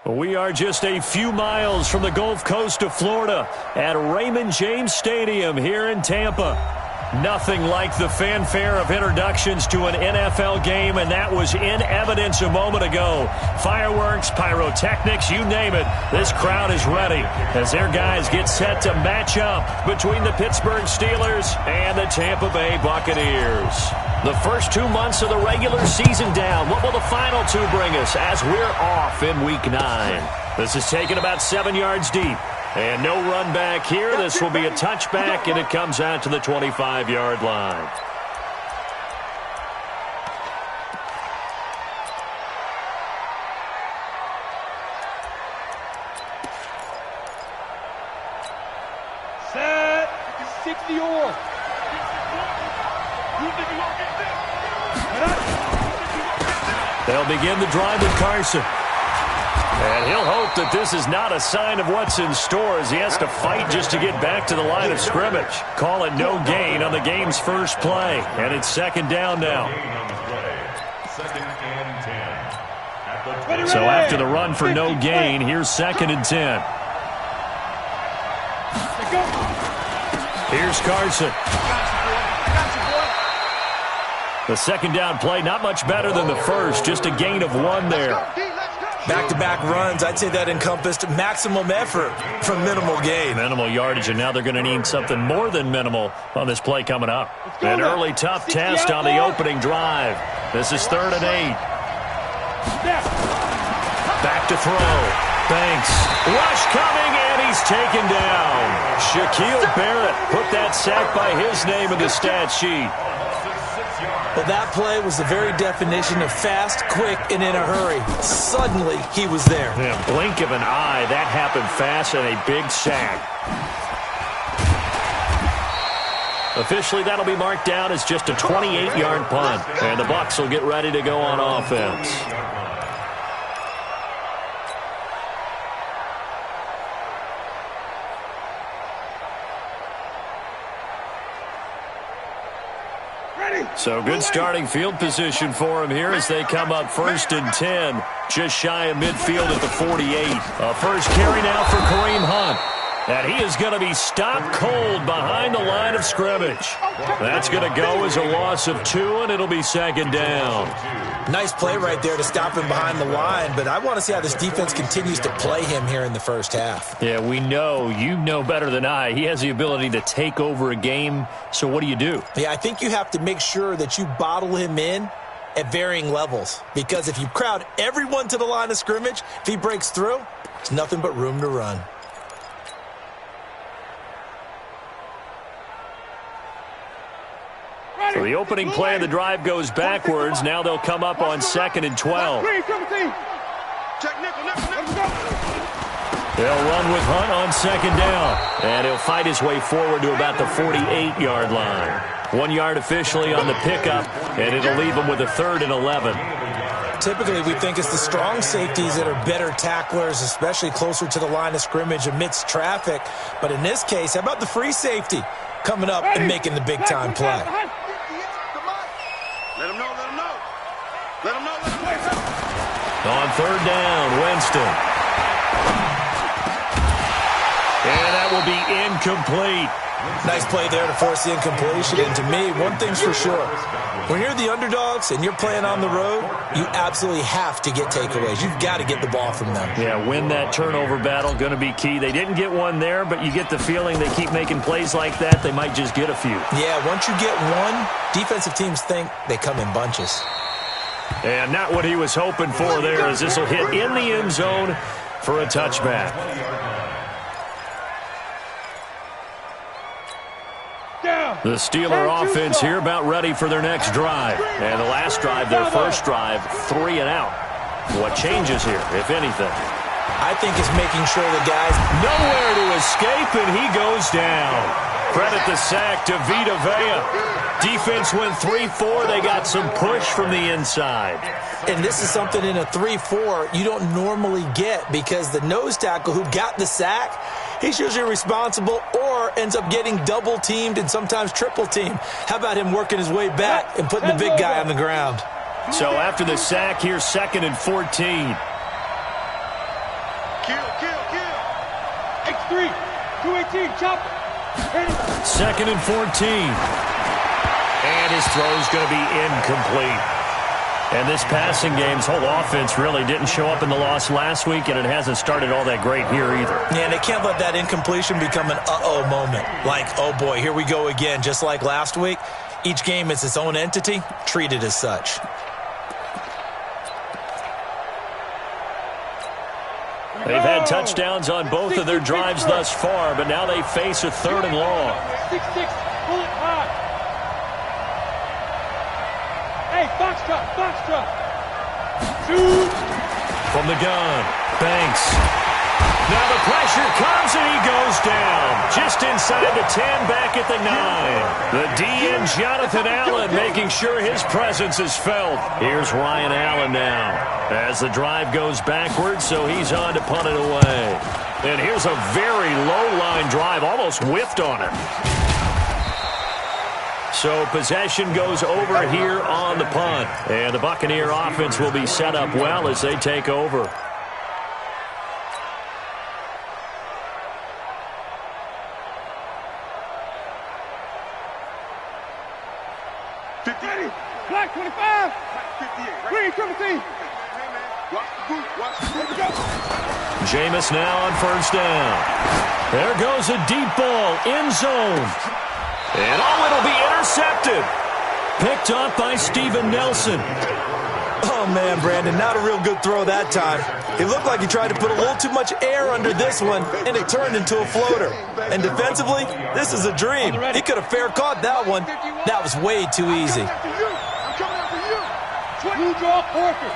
We are just a few miles from the Gulf Coast of Florida at Raymond James Stadium here in Tampa. Nothing like the fanfare of introductions to an NFL game, and that was in evidence a moment ago. Fireworks, pyrotechnics, you name it. This crowd is ready as their guys get set to match up between the Pittsburgh Steelers and the Tampa Bay Buccaneers. The first 2 months of the regular season down. What will the final two bring us as we're off in Week 9? This is taken about 7 yards deep. And no run back here. This will be a touchback, and it comes out to the 25-yard line. Set. 60 or. They'll begin the drive with Carson. And he'll hope that this is not a sign of what's in store as he has to fight just to get back to the line of scrimmage. Call it no gain on the game's first play. And it's second down now. So after the run for no gain, here's 2nd and 10. Here's Carson. The second down play, not much better than the first, just a gain of 1 there. Back-to-back runs, I'd say that encompassed maximum effort from minimal gain. Minimal yardage, and now they're going to need something more than minimal on this play coming up. An early tough test on the opening drive. This is 3rd and 8. Back to throw. Banks. Rush coming, and he's taken down. Shaquille Barrett put that sack by his name in the stat sheet. Well, that play was the very definition of fast, quick, and in a hurry. Suddenly, he was there. Yeah, blink of an eye. That happened fast and a big sack. Officially, that'll be marked down as just a 28-yard punt. And the Bucs will get ready to go on offense. So good starting field position for him here as they come up 1st and 10. Just shy of midfield at the 48. A first carry now for Kareem Hunt. And he is going to be stopped cold behind the line of scrimmage. That's going to go as a loss of 2, and it'll be 2nd down. Nice play right there to stop him behind the line, but I want to see how this defense continues to play him here in the first half. Yeah, we know. You know better than I. He has the ability to take over a game, so what do? Yeah, I think you have to make sure that you bottle him in at varying levels, because if you crowd everyone to the line of scrimmage, if he breaks through, there's nothing but room to run. So the opening play of the drive goes backwards. Now they'll come up on 2nd and 12. They'll run with Hunt on 2nd down. And he'll fight his way forward to about the 48-yard line. 1 yard officially on the pickup, and it'll leave him with a 3rd and 11. Typically, we think it's the strong safeties that are better tacklers, especially closer to the line of scrimmage amidst traffic. But in this case, how about the free safety coming up and making the big-time play? Let him know, let him know. Let him know, let him know. On 3rd down, Winston. And that will be incomplete. Nice play there to force the incompletion. And to me, one thing's for sure. When you're the underdogs and you're playing on the road, you absolutely have to get takeaways. You've got to get the ball from them. Yeah, win that turnover battle, going to be key. They didn't get one there, but you get the feeling they keep making plays like that, they might just get a few. Yeah, once you get one, defensive teams think they come in bunches. And not what he was hoping for there, as this will hit in the end zone for a touchback. The Steeler offense here about ready for their next drive. And the last drive, their first drive, 3 and out. What changes here, if anything? I think it's making sure the guys nowhere to escape, and he goes down. Credit the sack to Vita Vea. Defense went 3-4. They got some push from the inside. And this is something in a 3-4 you don't normally get, because the nose tackle who got the sack, he's usually responsible or ends up getting double-teamed and sometimes triple-teamed. How about him working his way back and putting the big guy on the ground? So after the sack, here's 2nd and 14. 218, chop. Second and 14. And his throw's going to be incomplete. And this passing game's whole offense really didn't show up in the loss last week, and it hasn't started all that great here either. Yeah, and they can't let that incompletion become an uh-oh moment. Like, oh boy, here we go again. Just like last week, each game is its own entity, treated as such. They've had touchdowns on both of their drives thus far, but now they face a third and long. 6-6, pull it high. Hey, box truck. Shoot. From the gun, Banks. Now the pressure comes and he goes down. Just inside the 10, back at the 9. The DN, Jonathan Allen, making sure his presence is felt. Here's Ryan Allen now as the drive goes backwards, so he's on to punt it away. And here's a very low-line drive, almost whiffed on it. So possession goes over here on the punt. And the Buccaneer offense will be set up well as they take over. Black 25. Green triple team. Jameis now on first down. There goes a deep ball, end zone. And it'll be intercepted. Picked up by Steven Nelson. Oh, man, Brandon, not a real good throw that time. It looked like he tried to put a little too much air under this one, and it turned into a floater. And defensively, this is a dream. He could have fair caught that one. That was way too easy. I'm coming after you. You draw Porter.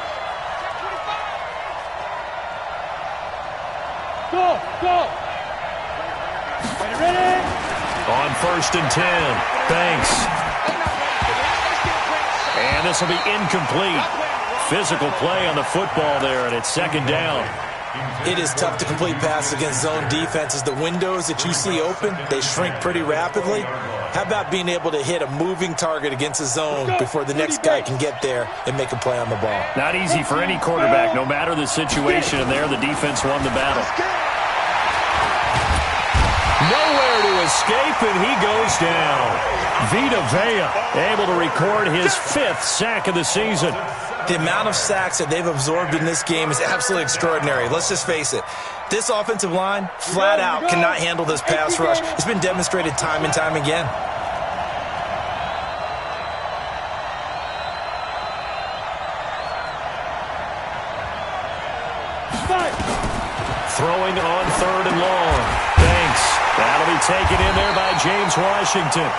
Go. Ready? On first and 10, Banks. And this will be incomplete. Physical play on the football there, and it's second down. It is tough to complete passes against zone defenses. The windows that you see open, they shrink pretty rapidly. How about being able to hit a moving target against a zone before the next guy can get there and make a play on the ball? Not easy for any quarterback, no matter the situation, and there the defense won the battle. Nowhere to escape, and he goes down. Vita Vea able to record his 5th sack of the season. The amount of sacks that they've absorbed in this game is absolutely extraordinary. Let's just face it. This offensive line, flat out, cannot handle this pass rush. It's been demonstrated time and time again. Throwing on third and long. Banks. That'll be taken in there by James Washington.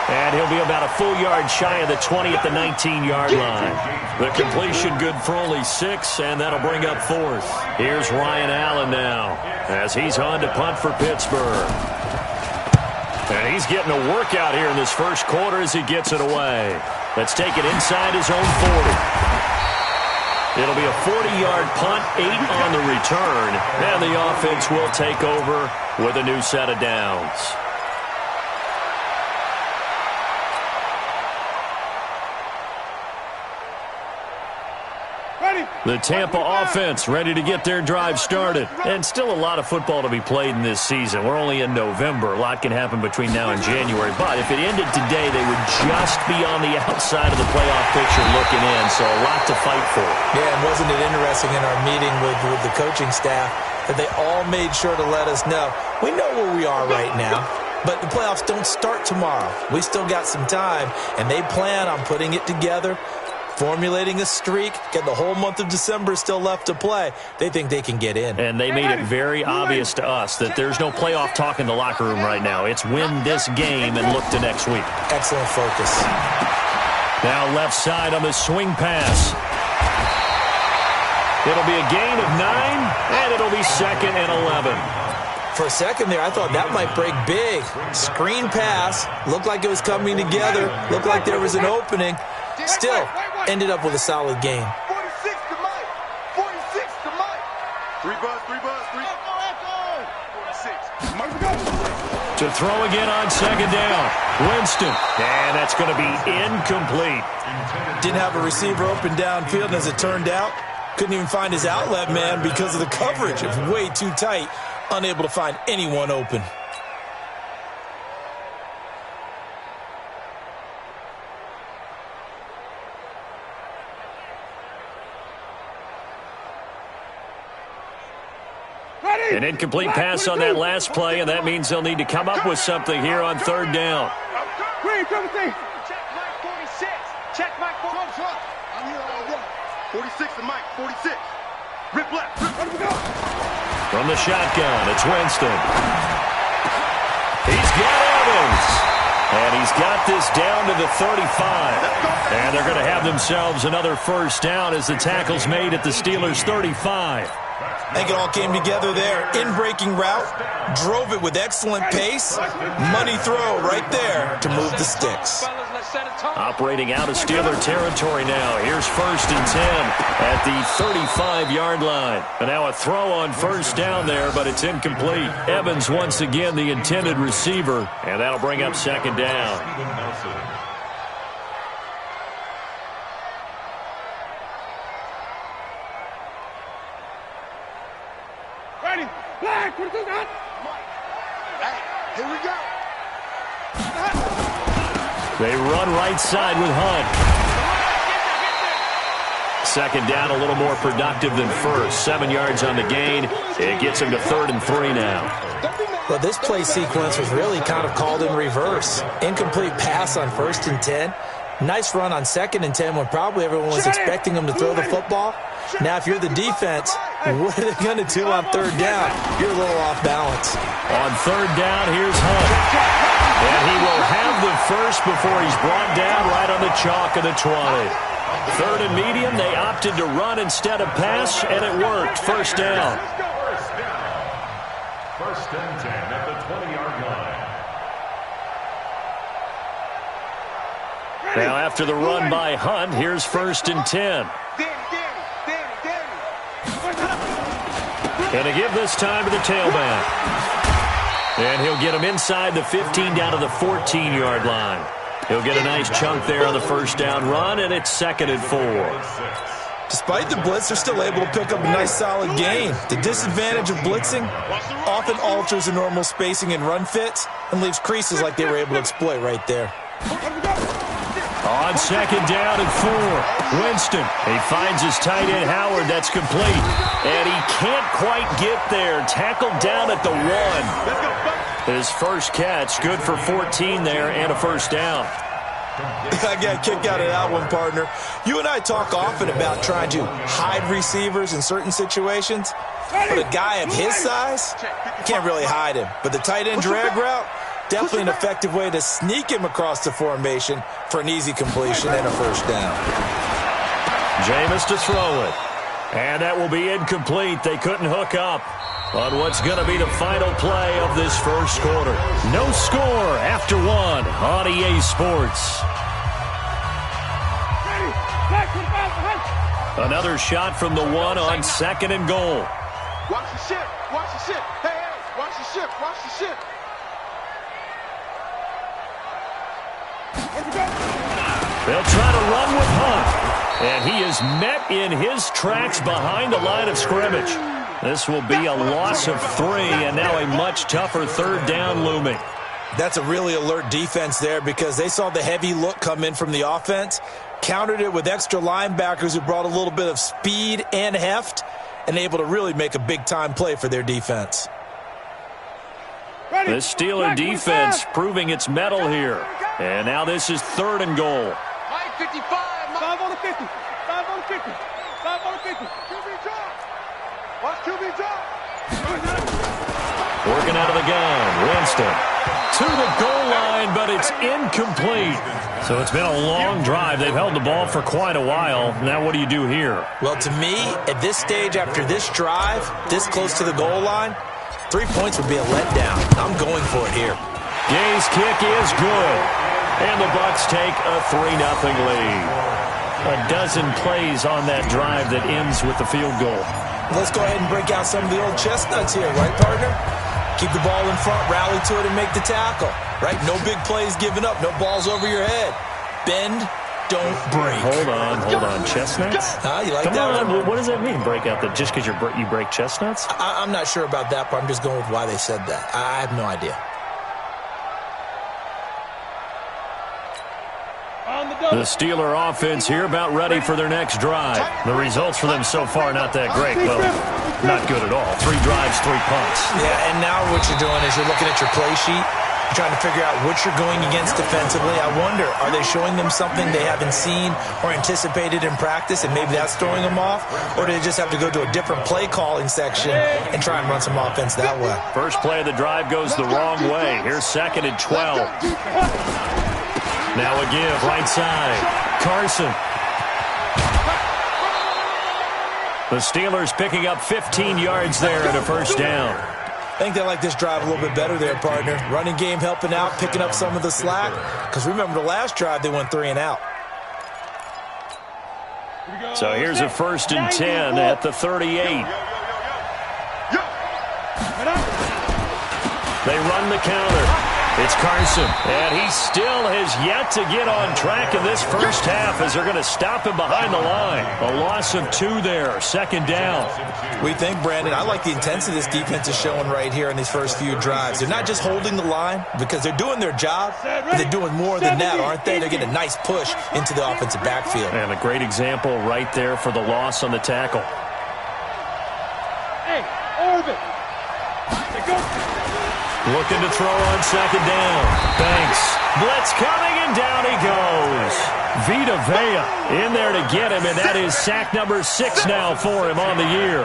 And he'll be about a full yard shy of the 20 at the 19-yard line. The completion good for only 6, and that'll bring up 4th. Here's Ryan Allen now as he's on to punt for Pittsburgh. And he's getting a workout here in this first quarter as he gets it away. Let's take it inside his own 40. It'll be a 40-yard punt, 8 on the return, and the offense will take over with a new set of downs. The Tampa offense ready to get their drive started. And still a lot of football to be played in this season. We're only in November. A lot can happen between now and January. But if it ended today, they would just be on the outside of the playoff picture looking in. So a lot to fight for. Yeah, and wasn't it interesting in our meeting with the coaching staff that they all made sure to let us know, we know where we are right now. But the playoffs don't start tomorrow. We still got some time, and they plan on putting it together, formulating a streak, get the whole month of December still left to play. They think they can get in. And they made it very obvious to us that there's no playoff talk in the locker room right now. It's win this game and look to next week. Excellent focus. Now left side on the swing pass. It'll be a gain of 9, and it'll be 2nd and 11. For a second there, I thought that might break big. Screen pass. Looked like it was coming together. Looked like there was an opening. Still, ended up with a solid game. 46 to Mike. 46 to Mike. 3 buzz. 46. To throw again on second down. Winston. And that's going to be incomplete. Didn't have a receiver open downfield, and as it turned out, couldn't even find his outlet man because of the coverage. It was way too tight. Unable to find anyone open. An incomplete pass on that last play, and that means they'll need to come up with something here on third down. Green, come with me. Check Mike 46. Check Mike 46. I'm here all day. 46 to Mike, 46. Rip left. From the shotgun, it's Winston. He's got Evans. And he's got this down to the 35. And they're going to have themselves another first down as the tackle's made at the Steelers' 35. I think it all came together there. In-breaking route, drove it with excellent pace. Money throw right there to move the sticks. Operating out of Steeler territory now. Here's 1st and 10 at the 35-yard line. And now a throw on first down there, but it's incomplete. Evans once again the intended receiver, and that'll bring up 2nd down. Ready. Black, what is that? Hey, here we go. They run right side with Hunt. 2nd down, a little more productive than first. 7 yards on the gain. It gets him to 3rd and 3 now. Well, this play sequence was really kind of called in reverse. Incomplete pass on 1st and 10. Nice run on 2nd and 10 when probably everyone was expecting him to throw the football. Now, if you're the defense, what are they going to do on 3rd down? You're a little off balance. On 3rd down, here's Hunt. And he will have the first before he's brought down right on the chalk of the 20. 3rd and medium, they opted to run instead of pass, and it worked. First down. 1st and 10 at the 20-yard line. Now after the run by Hunt, here's 1st and 10. And to give this time to the tailback. And he'll get him inside the 15 down to the 14-yard line. He'll get a nice chunk there on the first down run, and it's 2nd and 4. Despite the blitz, they're still able to pick up a nice solid gain. The disadvantage of blitzing often alters the normal spacing and run fits and leaves creases like they were able to exploit right there. On 2nd down and 4, Winston. He finds his tight end, Howard. That's complete. And he can't quite get there. Tackled down at the 1. His first catch, good for 14 there and a first down. I got a kick out of that one, partner. You and I talk often about trying to hide receivers in certain situations. But a guy of his size, you can't really hide him. But the tight end drag route, definitely an effective way to sneak him across the formation for an easy completion and a first down. Jameis to throw it. And that will be incomplete. They couldn't hook up on what's going to be the final play of this first quarter. No score after 1 on EA Sports. Another shot from the 1 on 2nd and goal. Watch the ship. Watch the ship. Hey, watch the ship. Watch the ship. They'll try to run with Hunt. And he is met in his tracks behind the line of scrimmage. This will be a loss of 3, and now a much tougher 3rd down looming. That's a really alert defense there because they saw the heavy look come in from the offense, countered it with extra linebackers who brought a little bit of speed and heft, and able to really make a big-time play for their defense. The Steeler defense proving its mettle here. And now this is 3rd and goal. Mike 55. 5 on the 50. 5 on the 50. 5 on the 50. QB drop. Watch QB drop. Working out of the gun. Winston to the goal line, but it's incomplete. So it's been a long drive. They've held the ball for quite a while. Now what do you do here? Well, to me, at this stage after this drive, this close to the goal line, 3 points would be a letdown. I'm going for it here. Gay's kick is good. And the Bucs take a 3-0 lead. A dozen plays on that drive that ends with the field goal. Let's go ahead and break out some of the old chestnuts here, right, partner? Keep the ball in front, rally to it, and make the tackle, right? No big plays given up, no balls over your head. Bend, don't break. Hold on. Chestnuts? You like Come that on, one? what does that mean, break out? That just because you break chestnuts? I'm not sure about that, but I'm just going with why they said that. I have no idea. On the The Steeler offense here about ready for their next drive. The results for them so far not that great. Well, not good at all. 3 drives, 3 punts. Yeah, and now what you're doing is you're looking at your play sheet. You're trying to figure out what you're going against defensively. I wonder, are they showing them something they haven't seen or anticipated in practice, and maybe that's throwing them off? Or do they just have to go to a different play calling section and try and run some offense that way? First play of the drive goes the wrong way. Here's 2nd and 12. Now a give, right side. Carson. The Steelers picking up 15 yards there and a first down. I think they like this drive a little bit better there, partner. Running game helping out, picking up some of the slack. Because remember, the last drive, they went 3 and out. So here's a 1st and 10 at the 38. They run the counter. It's Carson, and he still has yet to get on track in this first half as they're going to stop him behind the line. A loss of 2 there, 2nd down. We think, Brandon, I like the intensity this defense is showing right here in these first few drives. They're not just holding the line because they're doing their job, but they're doing more than that, aren't they? They're getting a nice push into the offensive backfield. And a great example right there for the loss on the tackle. Hey, Orbit. Looking to throw on 2nd down. Banks. Blitz coming, and down he goes. Vita Vea in there to get him, and that is sack number 6 now for him on the year.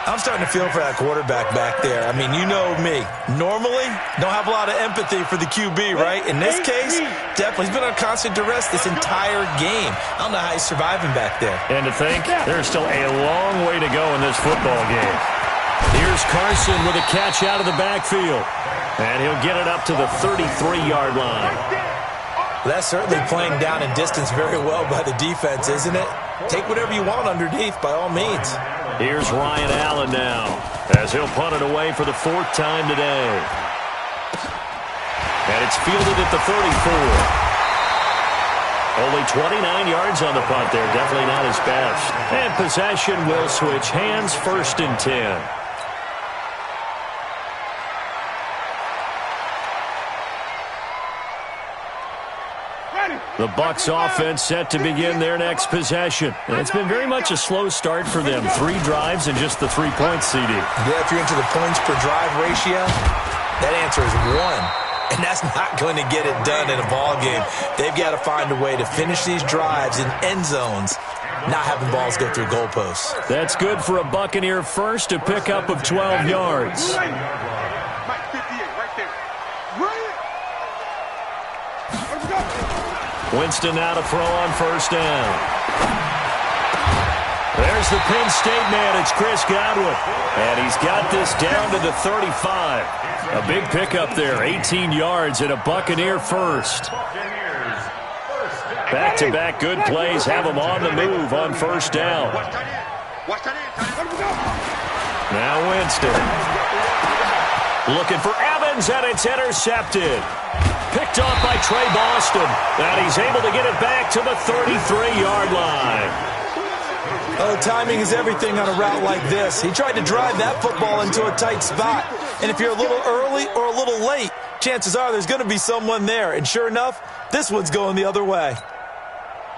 I'm starting to feel for that quarterback back there. I mean, you know me. Normally, don't have a lot of empathy for the QB, right? In this case, definitely. He's been on constant duress this entire game. I don't know how he's surviving back there. And to think, there's still a long way to go in this football game. Here's Carson with a catch out of the backfield. And he'll get it up to the 33-yard line. That's certainly playing down in distance very well by the defense, isn't it? Take whatever you want underneath, by all means. Here's Ryan Allen now, as he'll punt it away for the 4th time today. And it's fielded at the 34. Only 29 yards on the punt there. Definitely not his best. And possession will switch hands, 1st and 10. The Bucs offense set to begin their next possession. And it's been very much a slow start for them. 3 drives and just the 3 points, CD. Yeah, if you're into the points per drive ratio, that answer is 1. And that's not going to get it done in a ball game. They've got to find a way to finish these drives in end zones, not having balls go through goalposts. That's good for a Buccaneer first, a pickup of 12 yards. Winston now to throw on 1st down. There's the Penn State man. It's Chris Godwin. And he's got this down to the 35. A big pickup there. 18 yards and a Buccaneer first. Back-to-back good plays have him on the move on 1st down. Now Winston. Looking for Evans, and it's intercepted. Picked off by Trey Boston. And he's able to get it back to the 33-yard line. Oh, timing is everything on a route like this. He tried to drive that football into a tight spot. And if you're a little early or a little late, chances are there's going to be someone there. And sure enough, this one's going the other way.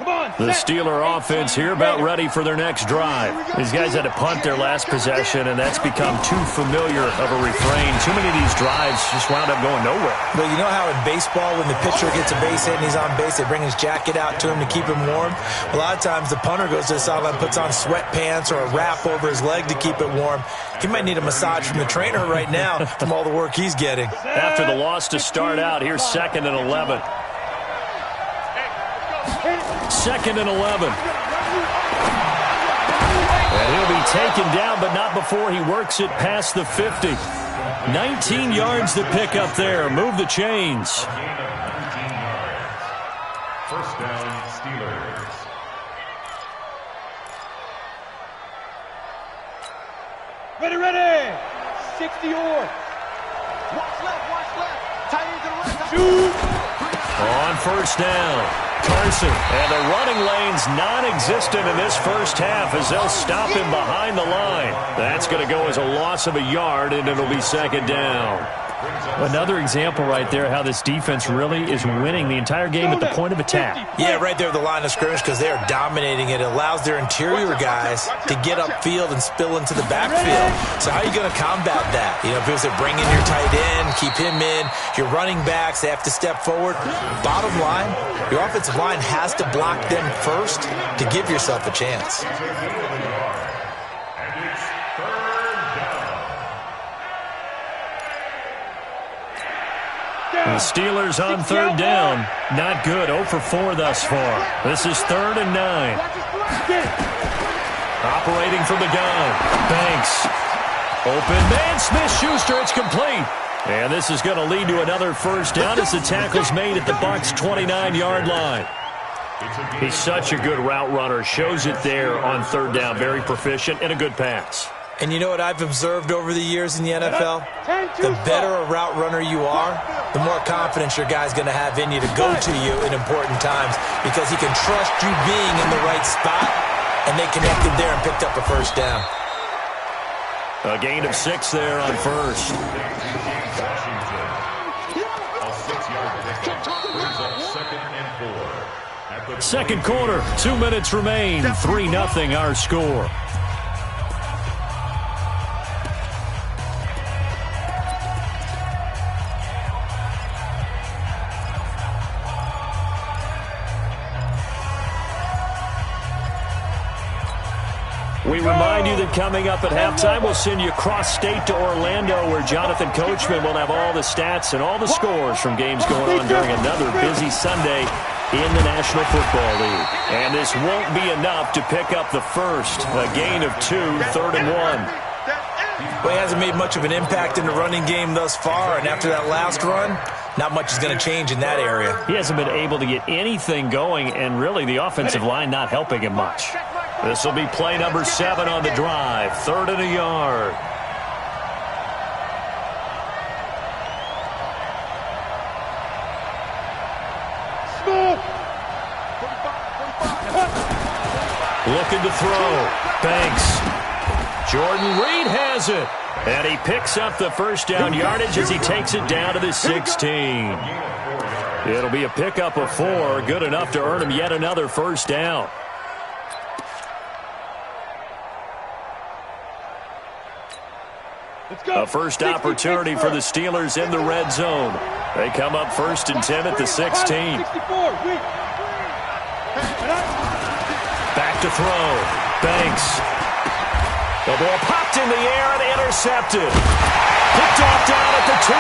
The Steeler offense here about ready for their next drive. These guys had to punt their last possession, and that's become too familiar of a refrain. Too many of these drives just wound up going nowhere. Well, you know how in baseball, when the pitcher gets a base hit and he's on base, they bring his jacket out to him to keep him warm? A lot of times the punter goes to the sideline, puts on sweatpants or a wrap over his leg to keep it warm. He might need a massage from the trainer right now from all the work he's getting. After the loss to start out, here's 2nd and 11. 2nd and 11. And he'll be taken down, but not before he works it past the 50. 19 yards to pick up there. Move the chains. 1st down, Steelers. Ready. 60 yards. Watch left. Tight end to the right. Shoot. On 1st down. Carson, and the running lane's non-existent in this first half as they'll stop him behind the line. That's going to go as a loss of a yard, and it'll be 2nd down. Another example right there how this defense really is winning the entire game at the point of attack. Yeah, right there at the line of scrimmage because they are dominating it. It allows their interior guys to get upfield and spill into the backfield. So how are you going to combat that? You know, because they're bringing your tight end, keep him in. Your running backs, they have to step forward. Bottom line, your offensive line has to block them first to give yourself a chance. The Steelers on third down. Not good. 0 for 4 thus far. This is 3rd and 9. Operating from the gun. Banks. Open man. Smith-Schuster. It's complete. And this is going to lead to another first down as the tackle's made at the Bucs' 29-yard line. He's such a good route runner. Shows it there on third down. Very proficient and a good pass. And you know what I've observed over the years in the NFL? The better a route runner you are, the more confidence your guy's going to have in you to go to you in important times because he can trust you being in the right spot, and they connected there and picked up a first down. A gain of 6 there on first. Second quarter, 2 minutes remain. 3-0 our score. We remind you that coming up at halftime, we'll send you cross-state to Orlando, where Jonathan Coachman will have all the stats and all the scores from games going on during another busy Sunday in the National Football League. And this won't be enough to pick up the first. A gain of 2, 3rd and 1. Well, he hasn't made much of an impact in the running game thus far, and after that last run, not much is going to change in that area. He hasn't been able to get anything going, and really the offensive line not helping him much. This will be play number 7 on the drive. 3rd and a yard. Looking to throw. Banks. Jordan Reed has it. And he picks up the first down yardage as he takes it down to the 16. It'll be a pickup of 4. Good enough to earn him yet another first down. A first opportunity for the Steelers in the red zone. They come up 1st and 10 at the 16. Back to throw. Banks. The ball popped in the air and intercepted. Picked off down at the 2.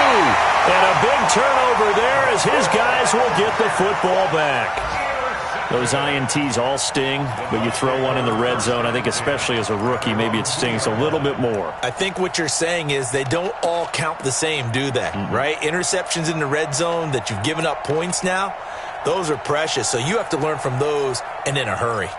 And a big turnover there as his guys will get the football back. Those INTs all sting, but you throw one in the red zone, I think especially as a rookie, maybe it stings a little bit more. I think what you're saying is they don't all count the same, do they? Right? Interceptions in the red zone that you've given up points now, those are precious. So you have to learn from those and in a hurry.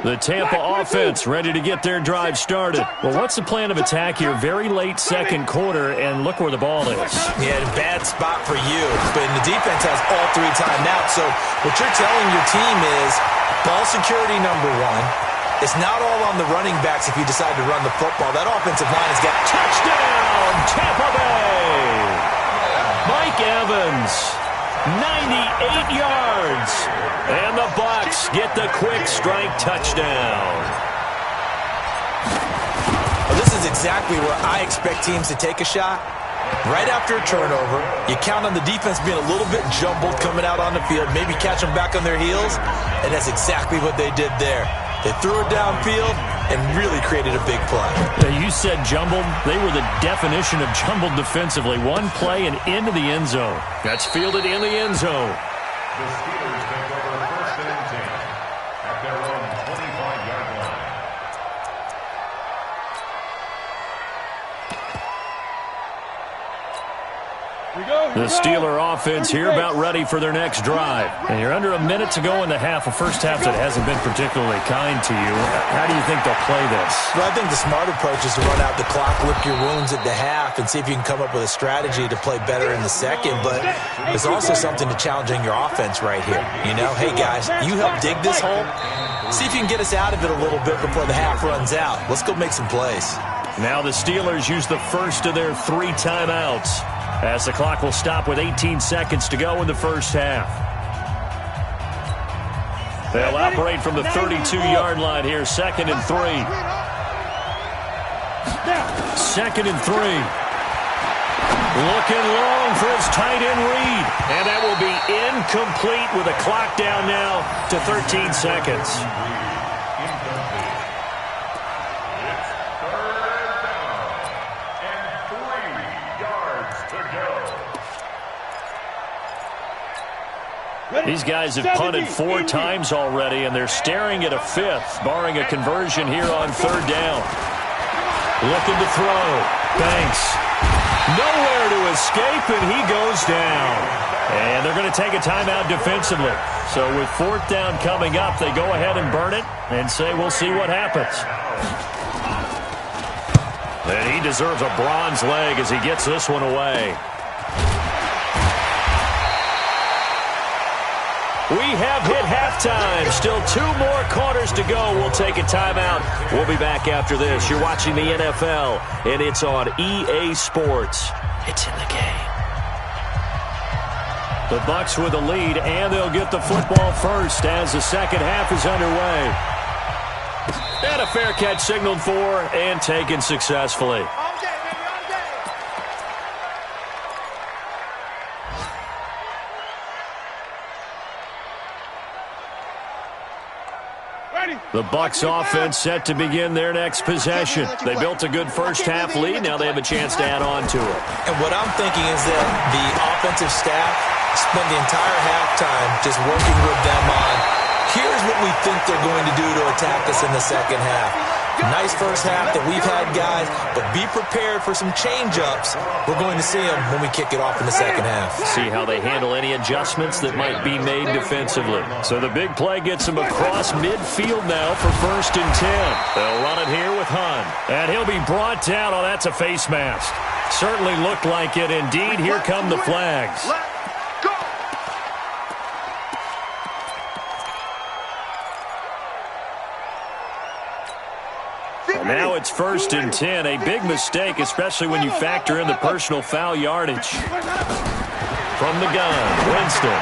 The Tampa offense ready to get their drive started. Well, what's the plan of attack here? Very late second quarter, and look where the ball is. Yeah, bad spot for you. But the defense has all 3 timeouts. So what you're telling your team is ball security number 1. It's not all on the running backs if you decide to run the football. That offensive line has got touchdown, Tampa Bay. Mike Evans. 98 yards. And the Bucs get the quick strike touchdown. Well, this is exactly where I expect teams to take a shot. Right after a turnover, you count on the defense being a little bit jumbled coming out on the field, maybe catch them back on their heels, and that's exactly what they did there. They threw it downfield and really created a big play. You said jumbled. They were the definition of jumbled defensively. One play and into the end zone. That's fielded in the end zone. The Steelers take over 1st and 10 at their own 25-yard line. The Steeler offense here about ready for their next drive. And you're under a minute to go in the half. A first half that hasn't been particularly kind to you. How do you think they'll play this? Well, I think the smart approach is to run out the clock, lick your wounds at the half, and see if you can come up with a strategy to play better in the second. But there's also something to challenging your offense right here. You know, hey, guys, you help dig this hole. See if you can get us out of it a little bit before the half runs out. Let's go make some plays. Now the Steelers use the first of their 3 timeouts, as the clock will stop with 18 seconds to go in the first half. They'll operate from the 32-yard line here, 2nd and 3. 2nd and 3. Looking long for his tight end read. And that will be incomplete with a clock down now to 13 seconds. These guys have punted 4 times already, and they're staring at a 5th, barring a conversion here on 3rd down. Looking to throw. Banks. Nowhere to escape, and he goes down. And they're going to take a timeout defensively. So with 4th down coming up, they go ahead and burn it and say we'll see what happens. And he deserves a bronze leg as he gets this one away. We have hit halftime. Still 2 more quarters to go. We'll take a timeout. We'll be back after this. You're watching the NFL, and it's on EA Sports. It's in the game. The Bucs with the lead, and they'll get the football first as the second half is underway. And a fair catch signaled for and taken successfully. The Bucs offense set to begin their next possession. They built a good first-half lead. Now they have a chance to add on to it. And what I'm thinking is that the offensive staff spent the entire halftime just working with them on, here's what we think they're going to do to attack us in the second half. Nice first half that we've had, guys, but be prepared for some change-ups. We're going to see them when we kick it off in the second half. See how they handle any adjustments that might be made defensively. So the big play gets him across midfield now for 1st and 10. They'll run it here with Hunt. And he'll be brought down. Oh, that's a face mask. Certainly looked like it. Indeed, here come the flags. Now it's 1st and 10. A big mistake, especially when you factor in the personal foul yardage. From the gun, Winston.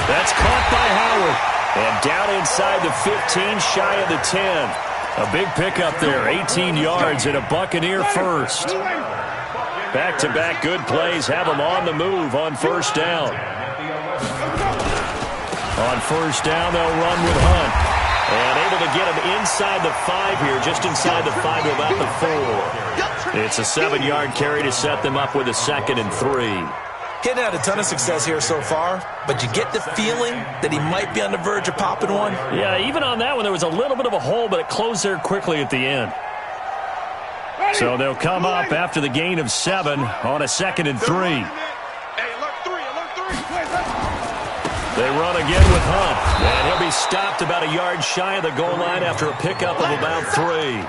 That's caught by Howard. And down inside the 15, shy of the 10. A big pickup there, 18 yards and a Buccaneer first. Back-to-back good plays have them on the move on 1st down. On 1st down, they'll run with Hunt. And able to get him inside the 5 here, just inside the 5 to about the 4. It's a 7-yard carry to set them up with a 2nd and 3. Hitting out a ton of success here so far, but you get the feeling that he might be on the verge of popping one. Yeah, even on that one, there was a little bit of a hole, but it closed there quickly at the end. So they'll come up after the gain of 7 on a 2nd and 3. They run again with Hunt, and he'll be stopped about a yard shy of the goal line after a pickup of about 3.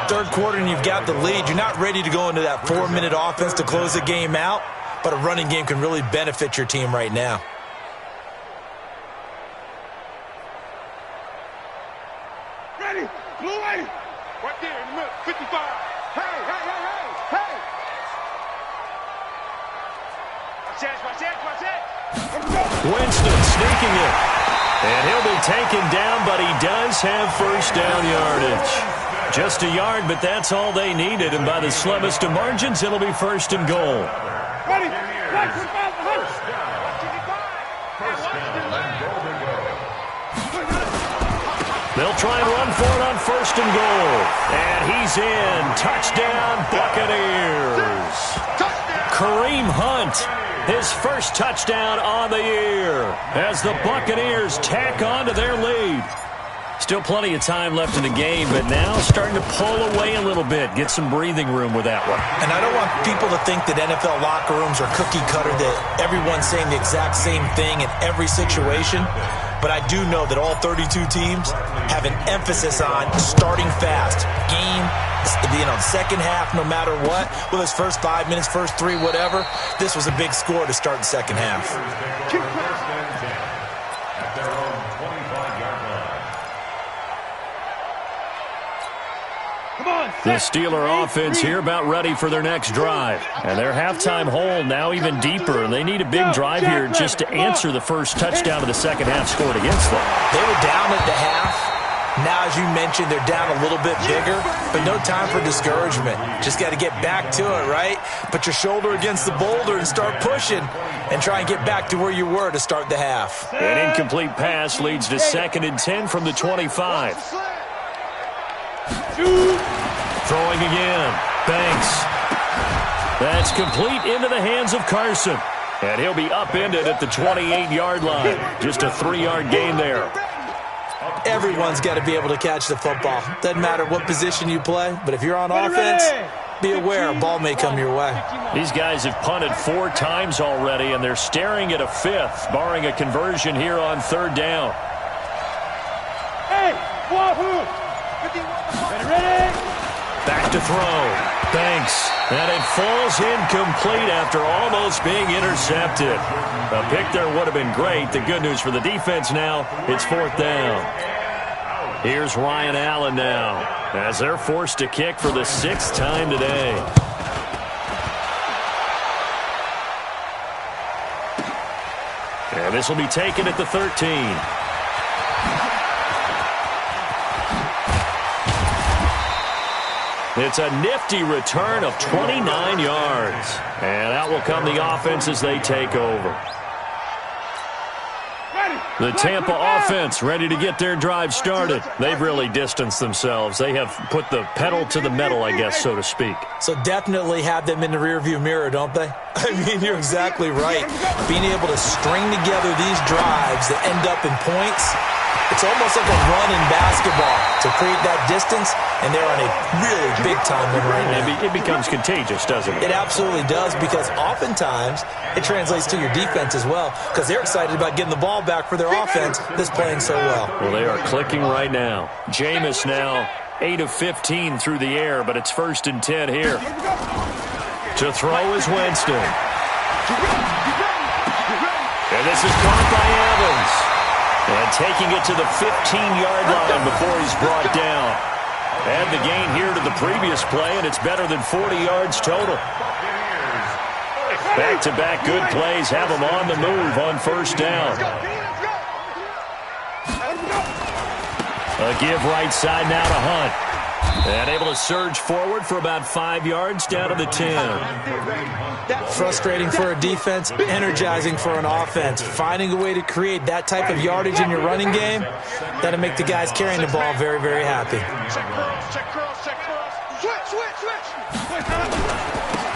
3rd quarter and you've got the lead. You're not ready to go into that 4-minute offense to close the game out, but a running game can really benefit your team right now. Ready, blue light. Right there in the middle, 55. Hey. Watch it. Winston sneaking it. And he'll be taken down, but he does have 1st down yardage. Just a yard, but that's all they needed. And by the slimmest of margins, it'll be 1st and goal. Ready. They'll try and run for it on 1st and goal. And he's in. Touchdown, Buccaneers. Kareem Hunt. His first touchdown on the year as the Buccaneers tack on to their lead. Still plenty of time left in the game, but now starting to pull away a little bit. Get some breathing room with that one. And I don't want people to think that NFL locker rooms are cookie cutter, that everyone's saying the exact same thing in every situation. But I do know that all 32 teams have an emphasis on starting fast. Game, second half, no matter what. Whether it's first 5 minutes, first 3, whatever. This was a big score to start the second half. The Steeler offense here about ready for their next drive. And their halftime hole now even deeper. And they need a big drive here just to answer the first touchdown of the second half scored against them. They were down at the half. Now, as you mentioned, they're down a little bit bigger, but no time for discouragement. Just got to get back to it, right? Put your shoulder against the boulder and start pushing and try and get back to where you were to start the half. An incomplete pass leads to 2nd and 10 from the 25. Throwing again. Banks. That's complete into the hands of Carson. And he'll be upended at the 28-yard line. Just a 3-yard gain there. Everyone's got to be able to catch the football. Doesn't matter what position you play, but if you're on offense, be aware a ball may come your way. These guys have punted 4 times already, and they're staring at a 5th, barring a conversion here on 3rd down. Hey, Wahoo! Ready? Back to throw. Banks. And it falls incomplete after almost being intercepted. A pick there would have been great. The good news for the defense now, it's 4th down. Here's Ryan Allen now as they're forced to kick for the 6th time today. And this will be taken at the 13. It's a nifty return of 29 yards. And out will come the offense as they take over. The Tampa offense ready to get their drive started. They've really distanced themselves. They have put the pedal to the metal, I guess, so to speak. So definitely have them in the rearview mirror, don't they? I mean, you're exactly right. Being able to string together these drives that end up in points, it's almost like a run in basketball to create that distance, and they're on a really big-time win right now. It becomes contagious, doesn't it? It absolutely does, because oftentimes it translates to your defense as well, because they're excited about getting the ball back for their offense that's playing so well. Well, they are clicking right now. Jameis now 8 of 15 through the air, but it's 1st and 10 here. To throw is Winston. And this is caught by Evans. And taking it to the 15-yard line before he's brought down. Add the gain here to the previous play, and it's better than 40 yards total. Back-to-back good plays have them on the move on 1st down. A give right side now to Hunt. And able to surge forward for about 5 yards down to the 10. Frustrating for a defense, energizing for an offense. Finding a way to create that type of yardage in your running game, that'll make the guys carrying the ball very, very happy.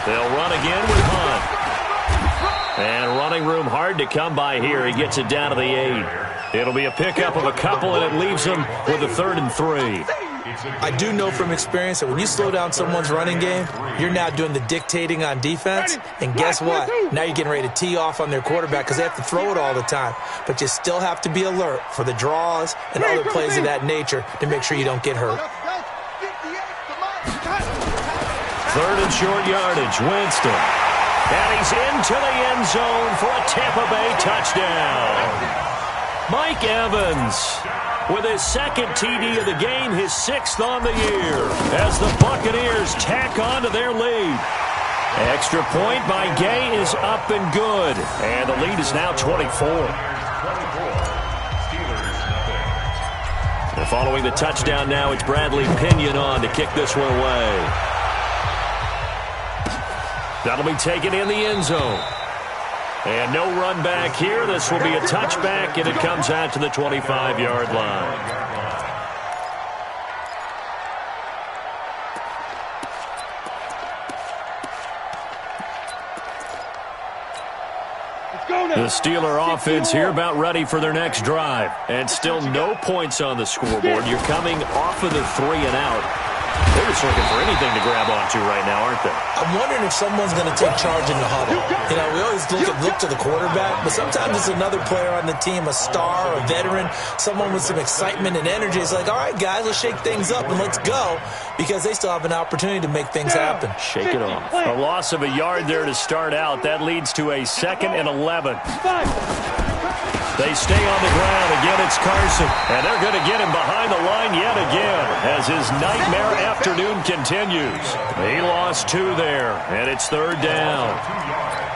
They'll run again with Hunt. And running room hard to come by here. He gets it down to the 8. It'll be a pickup of a couple, and it leaves him with a 3rd and 3. I do know from experience that when you slow down someone's running game, you're now doing the dictating on defense. And guess what? Now you're getting ready to tee off on their quarterback because they have to throw it all the time. But you still have to be alert for the draws and other plays of that nature to make sure you don't get hurt. 3rd and short yardage, Winston. And he's into the end zone for a Tampa Bay touchdown. Mike Evans with his 2nd TD of the game, his 6th on the year, as the Buccaneers tack on to their lead. Extra point by Gay is up and good, and the lead is now 24. And following the touchdown now, it's Bradley Pinion on to kick this one away. That'll be taken in the end zone. And no run back here. This will be a touchback, and it comes out to the 25-yard line. Let's go! The Steeler offense here about ready for their next drive. And still no points on the scoreboard. You're coming off of the 3 and out. They're just looking for anything to grab onto right now, aren't they? I'm wondering if someone's going to take charge in the huddle. You know, we always look to the quarterback, but sometimes it's another player on the team, a star, a veteran, someone with some excitement and energy. It's like, all right, guys, let's shake things up and let's go, because they still have an opportunity to make things happen. Shake it off. A loss of a yard there to start out. That leads to a 2nd and 11. They stay on the ground. Again, it's Carson. And they're going to get him behind the line yet again as his nightmare afternoon continues. He lost 2 there, and it's 3rd down.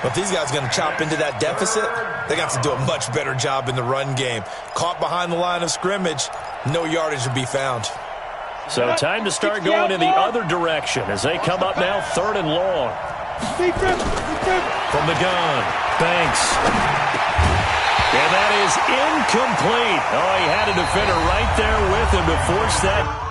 If these guys are going to chop into that deficit, they got to do a much better job in the run game. Caught behind the line of scrimmage, no yardage to be found. So time to start going in the other direction as they come up now 3rd and long. From the gun, Banks. And that is incomplete. Oh, he had a defender right there with him to force that.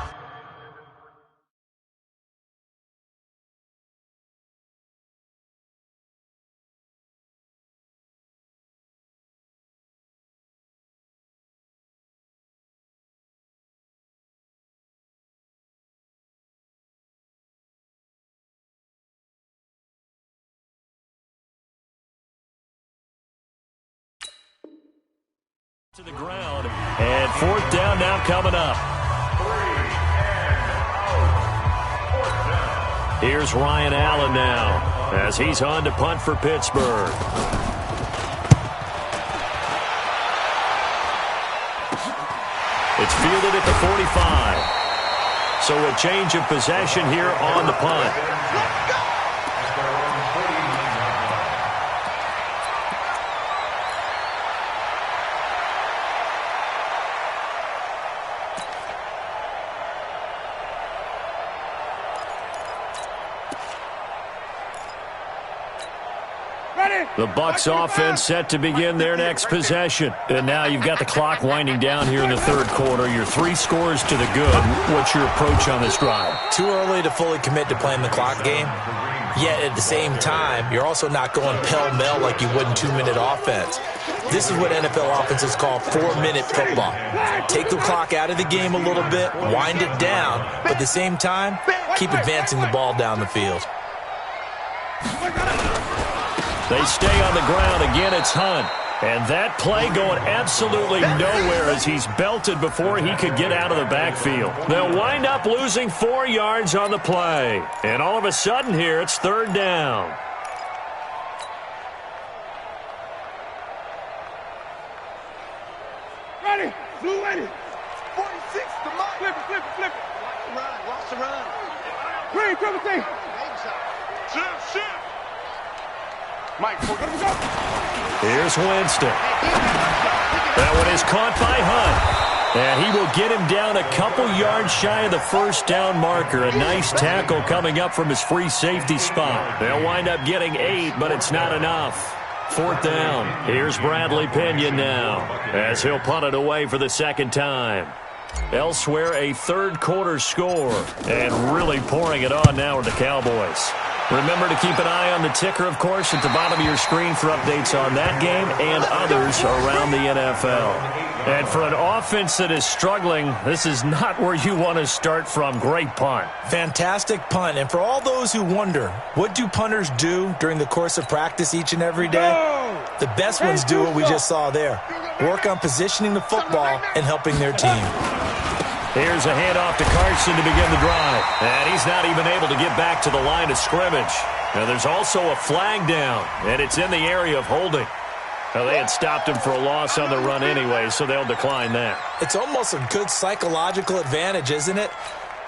To the ground, and 4th down now coming up. Here's Ryan Allen now as he's on to punt for Pittsburgh. It's fielded at the 45. So a change of possession here on the punt. The Bucs offense set to begin their next possession. And now you've got the clock winding down here in the 3rd quarter. You're 3 scores to the good. What's your approach on this drive? Too early to fully commit to playing the clock game. Yet at the same time, you're also not going pell-mell like you would in 2-minute offense. This is what NFL offenses call 4-minute football. Take the clock out of the game a little bit, wind it down, but at the same time, keep advancing the ball down the field. They stay on the ground. Again, it's Hunt. And that play going absolutely nowhere as he's belted before he could get out of the backfield. They'll wind up losing 4 yards on the play. And all of a sudden here, it's 3rd down. Ready, blue ready. 46 to Mike. Flip it. Lost the run. Green, triple T. Shift. Mike, Here's Winston. That one is caught by Hunt. And he will get him down a couple yards shy of the 1st down marker. A nice tackle coming up from his free safety spot. They'll wind up getting 8, but it's not enough. 4th down. Here's Bradley Pinion now as he'll punt it away for the 2nd time. Elsewhere, a 3rd quarter score. And really pouring it on now with the Cowboys. Remember to keep an eye on the ticker, of course, at the bottom of your screen for updates on that game and others around the NFL. And for an offense that is struggling, this is not where you want to start from. Great punt. Fantastic punt. And for all those who wonder, what do punters do during the course of practice each and every day? The best ones do what we just saw there. Work on positioning the football and helping their team. Here's a handoff to Carson to begin the drive. And he's not even able to get back to the line of scrimmage. Now there's also a flag down, and it's in the area of holding. Now, they had stopped him for a loss on the run anyway, so they'll decline that. It's almost a good psychological advantage, isn't it?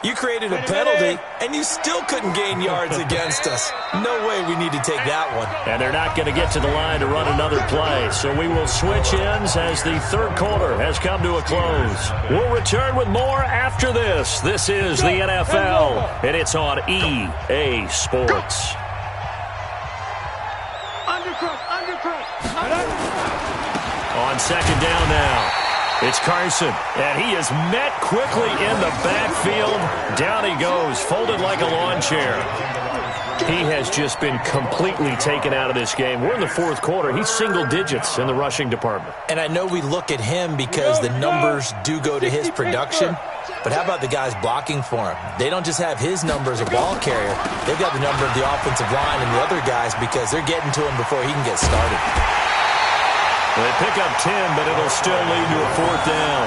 You created a penalty, and you still couldn't gain yards against us. No way we need to take that one. And they're not going to get to the line to run another play, so we will switch ends as the 3rd quarter has come to a close. We'll return with more after this. This is the NFL, and it's on EA Sports. On 2nd down now. It's Carson, and he is met quickly in the backfield. Down he goes, folded like a lawn chair. He has just been completely taken out of this game. We're in the fourth quarter. He's single digits in the rushing department. And I know we look at him because the numbers do go to his production, but how about the guys blocking for him? They don't just have his number as a ball carrier. They've got the number of the offensive line and the other guys because they're getting to him before he can get started. They pick up 10, but it'll still lead to a fourth down.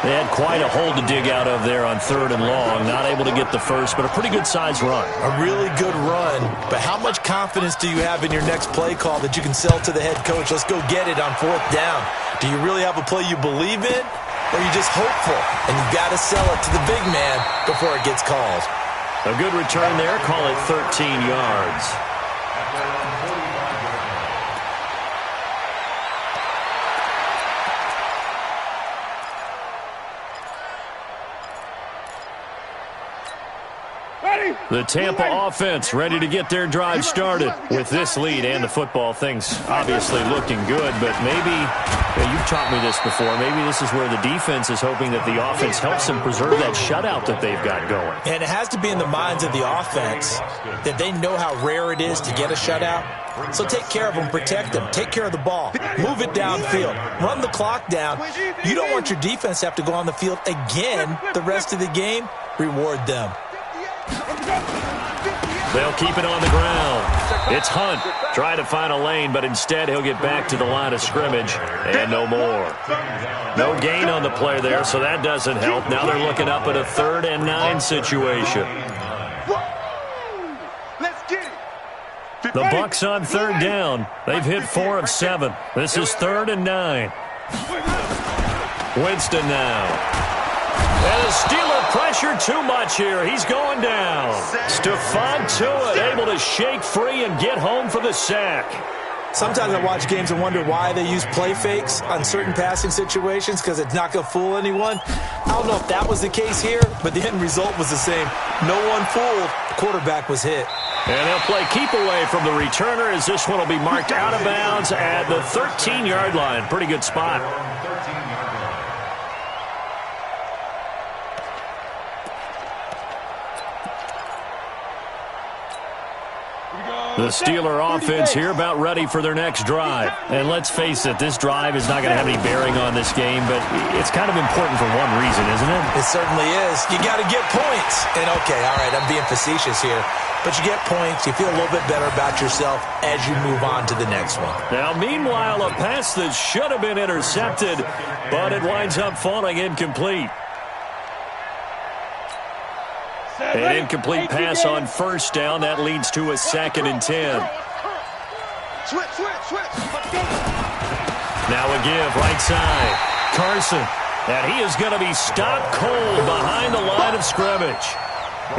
They had quite a hole to dig out of there on 3rd and long. Not able to get the first, but a pretty good-sized run. A really good run, but how much confidence do you have in your next play call that you can sell to the head coach? Let's go get it on 4th down. Do you really have a play you believe in, or are you just hopeful? And you've got to sell it to the big man before it gets called. A good return there. Call it 13 yards. The Tampa offense ready to get their drive started. With this lead and the football, things obviously looking good, but maybe, you've taught me this before, maybe this is where the defense is hoping that the offense helps them preserve that shutout that they've got going. And it has to be in the minds of the offense that they know how rare it is to get a shutout. So take care of them, protect them, take care of the ball, move it downfield, run the clock down. You don't want your defense to have to go on the field again the rest of the game. Reward them. They'll keep it on the ground. It's Hunt. Try to find a lane, but instead he'll get back to the line of scrimmage and no more. No gain on the play there, so that doesn't help. Now they're looking up at a 3rd and 9 situation. The Bucs on 3rd down. They've hit 4 of 7. This is 3rd and 9. Winston now. And the Steeler pressure too much here. He's going down. Stephon Tuitt able to shake free and get home for the sack. Sometimes I watch games and wonder why they use play fakes on certain passing situations because it's not going to fool anyone. I don't know if that was the case here, but the end result was the same. No one fooled. The quarterback was hit. And they'll play keep away from the returner as this one will be marked out of bounds at the 13-yard line. Pretty good spot. The Steeler offense here about ready for their next drive. And let's face it, this drive is not going to have any bearing on this game, but it's kind of important for one reason, isn't it? It certainly is. You got to get points. And okay, all right, I'm being facetious here. But you get points, you feel a little bit better about yourself as you move on to the next one. Now, meanwhile, a pass that should have been intercepted, but it winds up falling incomplete. An incomplete pass on 1st down. That leads to a 2nd and 10. Now a give, right side. Carson. And he is going to be stopped cold behind the line of scrimmage.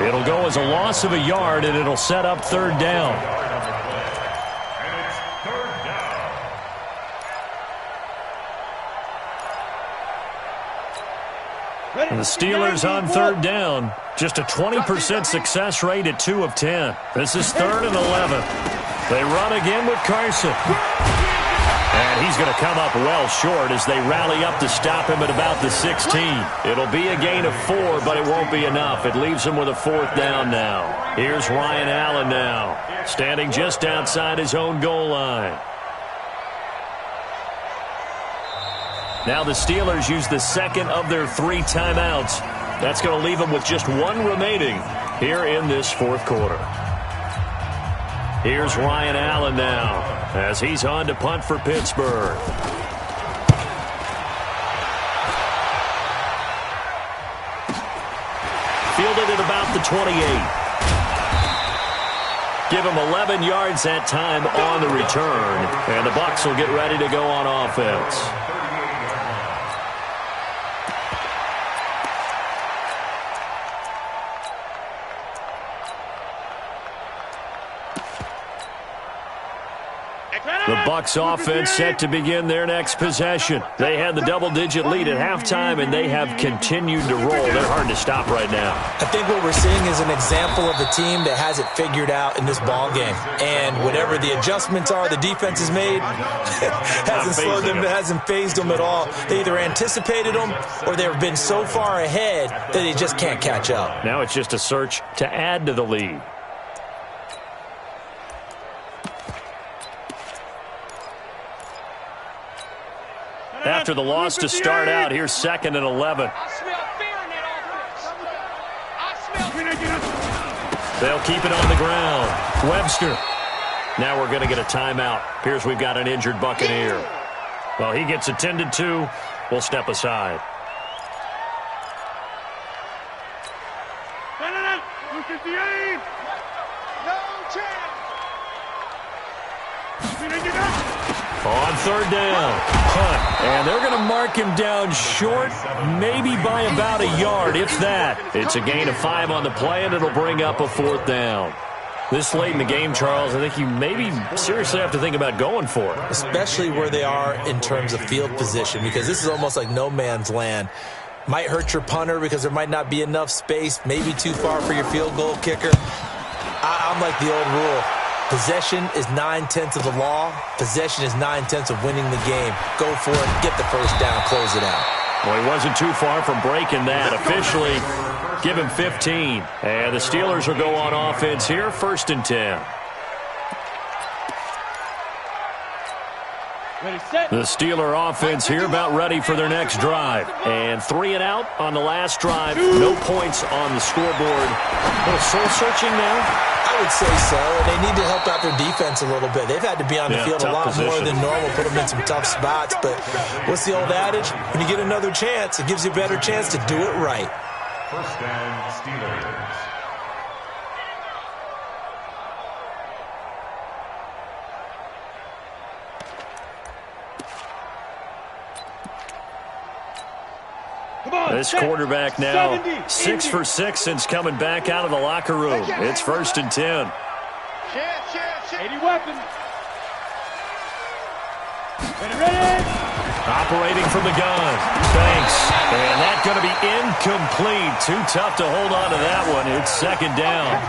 It'll go as a loss of a yard, and it'll set up 3rd down. And the Steelers on 3rd down. Just a 20% success rate at 2 of 10. This is 3rd and 11. They run again with Carson. And he's going to come up well short as they rally up to stop him at about the 16. It'll be a gain of 4, but it won't be enough. It leaves him with a 4th down now. Here's Ryan Allen now, standing just outside his own goal line. Now the Steelers use the 2nd of their 3 timeouts. That's going to leave them with just 1 remaining here in this 4th quarter. Here's Ryan Allen now as he's on to punt for Pittsburgh. Fielded at about the 28. Give him 11 yards that time on the return. And the Bucs will get ready to go on offense. The Bucs offense set to begin their next possession. They had the double-digit lead at halftime, and they have continued to roll. They're hard to stop right now. I think what we're seeing is an example of a team that has it figured out in this ball game. And whatever the adjustments are the defense has made hasn't slowed them, hasn't phased them at all. They either anticipated them or they've been so far ahead that they just can't catch up. Now it's just a search to add to the lead. after the loss to start out. Here's 2nd and 11. They'll keep it on the ground. Webster. Now we're going to get a timeout. Appears we've got an injured Buccaneer. Well, he gets attended to. We'll step aside. On 3rd down, punt. And they're going to mark him down short, maybe by about a yard, if that. It's a gain of 5 on the play, and it'll bring up a 4th down. This late in the game, Charles, I think you maybe seriously have to think about going for it. Especially where they are in terms of field position, because this is almost like no man's land. Might hurt your punter because there might not be enough space, maybe too far for your field goal kicker. I'm like the old rule. Possession is 9/10 of the law. Possession is 9/10 of winning the game. Go for it, get the first down, close it out. Well, he wasn't too far from breaking that. Officially, give him 15. And the Steelers will go on offense here, 1st and 10. The Steeler offense here about ready for their next drive. And 3 and out on the last drive. No points on the scoreboard. A little soul-searching now? I would say so. They need to help out their defense a little bit. They've had to be on the field a lot more than normal, put them in some tough spots. But what's the old adage? When you get another chance, it gives you a better chance to do it right. 1st down, Steelers. This quarterback now 6 for 6 since coming back out of the locker room. It's 1st and 10. 80 weapons. Ready. Operating from the gun. Thanks. And that's going to be incomplete. Too tough to hold on to that one. It's 2nd down.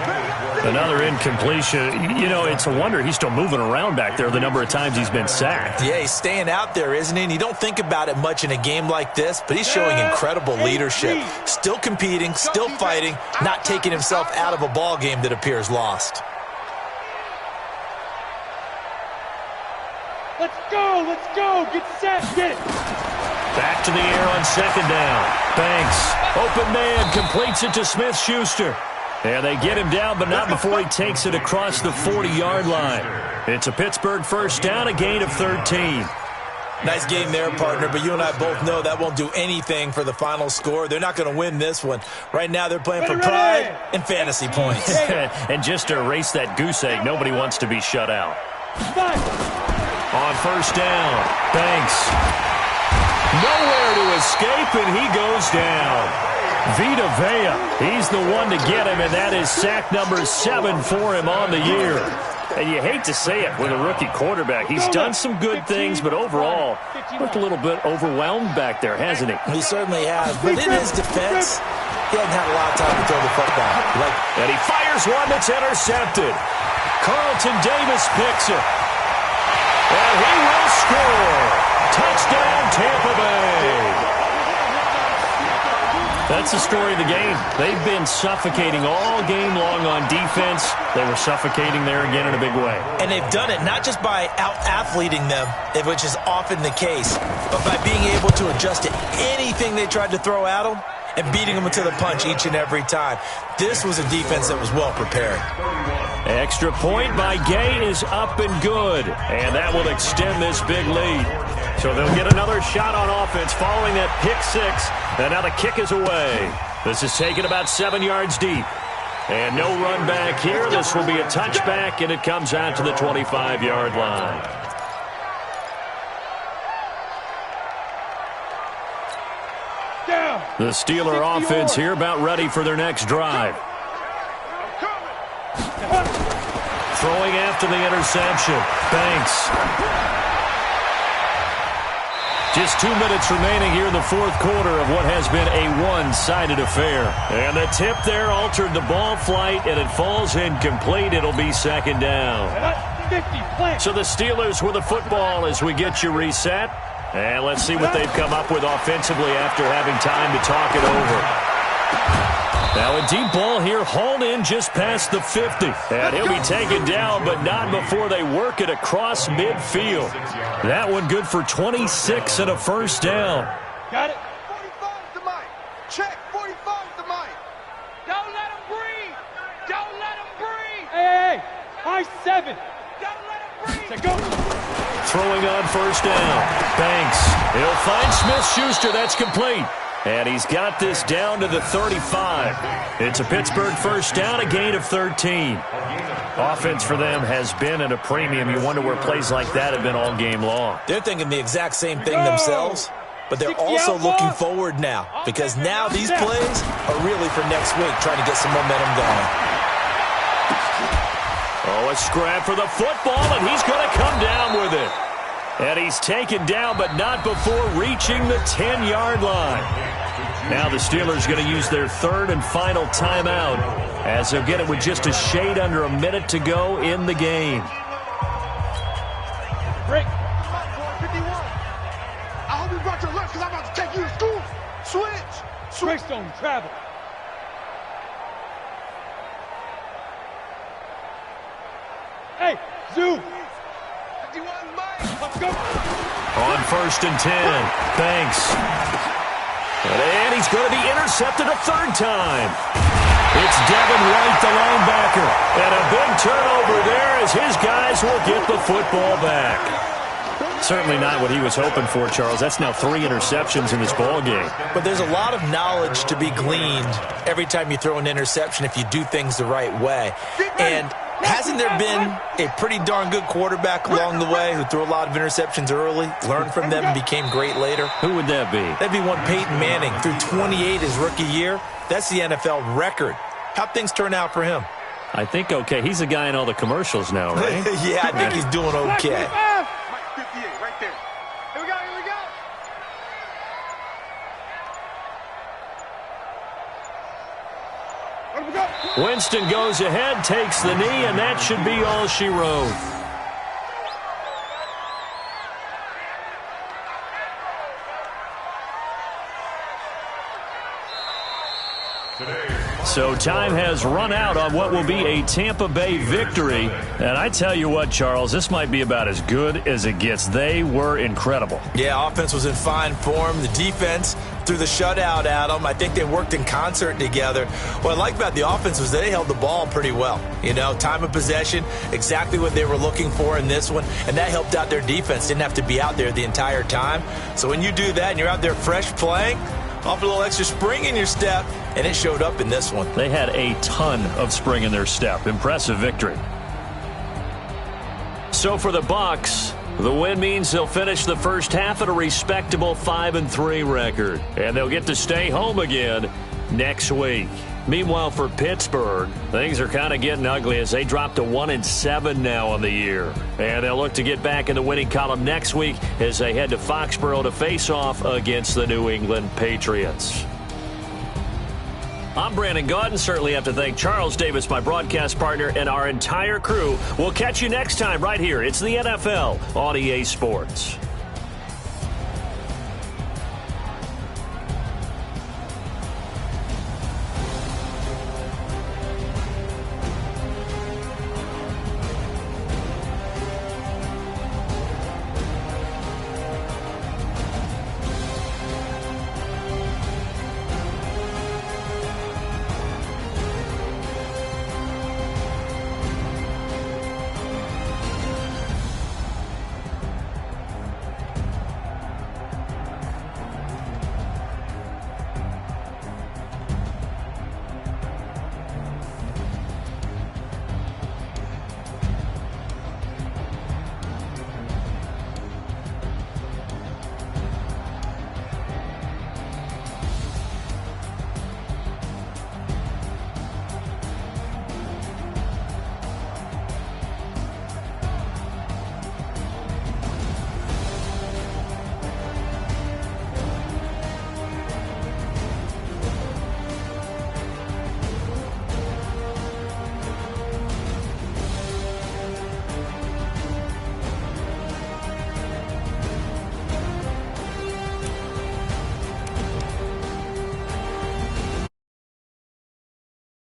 Another incompletion. You know, it's a wonder he's still moving around back there the number of times he's been sacked. Yeah, he's staying out there, isn't he? And you don't think about it much in a game like this, but he's showing incredible leadership. Still competing, still fighting, not taking himself out of a ball game that appears lost. Let's go. Get set. Get it. Back to the air on 2nd down. Banks, open man, completes it to Smith-Schuster. And they get him down, but not before he takes it across the 40-yard line. It's a Pittsburgh 1st down, a gain of 13. Nice game there, partner, but you and I both know that won't do anything for the final score. They're not going to win this one. Right now, they're playing for pride and fantasy points. And just to erase that goose egg, nobody wants to be shut out. On 1st down, Banks. Nowhere to escape, and he goes down. Vita Vea, he's the one to get him, and that is sack number 7 for him on the year. And you hate to say it with a rookie quarterback. He's done some good things, but overall, looked a little bit overwhelmed back there, hasn't he? He certainly has, but in his defense, he hasn't had a lot of time to throw the football. And he fires one that's intercepted. Carlton Davis picks it. And he will score. Touchdown, Tampa Bay. That's the story of the game. They've been suffocating all game long on defense. They were suffocating there again in a big way. And they've done it not just by out-athleting them, which is often the case, but by being able to adjust to anything they tried to throw at them and beating them to the punch each and every time. This was a defense that was well prepared. Extra point by Gay is up and good. And that will extend this big lead. So they'll get another shot on offense following that pick 6. And now the kick is away. This is taken about 7 yards deep. And no run back here. This will be a touchback, and it comes out to the 25-yard line. The Steeler offense here about ready for their next drive. Throwing after the interception. Banks. Just 2 minutes remaining here in the 4th quarter of what has been a one-sided affair. And the tip there altered the ball flight, and it falls incomplete. It'll be 2nd down. So the Steelers with the football as we get you reset. And let's see what they've come up with offensively after having time to talk it over. Now a deep ball here, hauled in just past the 50. And he'll be taken down, but not before they work it across midfield. That one good for 26 and a first down. Got it. 45 to Mike. Check. 45 to Mike. Don't let him breathe. Don't let him breathe. Hey. High 7. Don't let him breathe. Let's go. Throwing on first down. Banks. He'll find Smith-Schuster. That's complete. And he's got this down to the 35. It's a Pittsburgh first down, a gain of 13. Offense for them has been at a premium. You wonder where plays like that have been all game long. They're thinking the exact same thing themselves, but they're also looking forward now because now these plays are really for next week, trying to get some momentum going. Oh, a scrap for the football, and he's going to come down with it. And he's taken down, but not before reaching the 10-yard line. Now the Steelers going to use their third and final timeout as they'll get it with just a shade under a minute to go in the game. Break. 51. I hope you brought your lunch because I'm about to take you to school. Switch. Breaks on travel. Hey, Zoo. 51 Mike. Let's go. On first and 10, Banks. And he's going to be intercepted a third time. It's Devin White, the linebacker. And a big turnover there as his guys will get the football back. Certainly not what he was hoping for, Charles. That's now 3 interceptions in this ball game. But there's a lot of knowledge to be gleaned every time you throw an interception if you do things the right way. And hasn't there been a pretty darn good quarterback along the way who threw a lot of interceptions early, learned from them, and became great later? Who would that be? That'd be one Peyton Manning. Threw 28 his rookie year. That's the NFL record. How'd things turn out for him? I think okay. He's a guy in all the commercials now, right? Yeah, I think he's doing okay. Mike 58 right there. Here we go. Here we go. Let him go. Winston goes ahead, takes the knee, and that should be all she wrote. So time has run out on what will be a Tampa Bay victory. And I tell you what, Charles, this might be about as good as it gets. They were incredible. Yeah, offense was in fine form. The defense threw the shutout at them. I think they worked in concert together. What I like about the offense was they held the ball pretty well. You know, time of possession, exactly what they were looking for in this one. And that helped out their defense. Didn't have to be out there the entire time. So when you do that and you're out there fresh playing, offer a little extra spring in your step, and it showed up in this one. They had a ton of spring in their step. Impressive victory. So for the Bucs, the win means they'll finish the first half at a respectable 5-3 record, and they'll get to stay home again next week. Meanwhile, for Pittsburgh, things are kind of getting ugly as they drop to 1-7 now on the year. And they'll look to get back in the winning column next week as they head to Foxborough to face off against the New England Patriots. I'm Brandon Gaudin. Certainly have to thank Charles Davis, my broadcast partner, and our entire crew. We'll catch you next time right here. It's the NFL on EA Sports.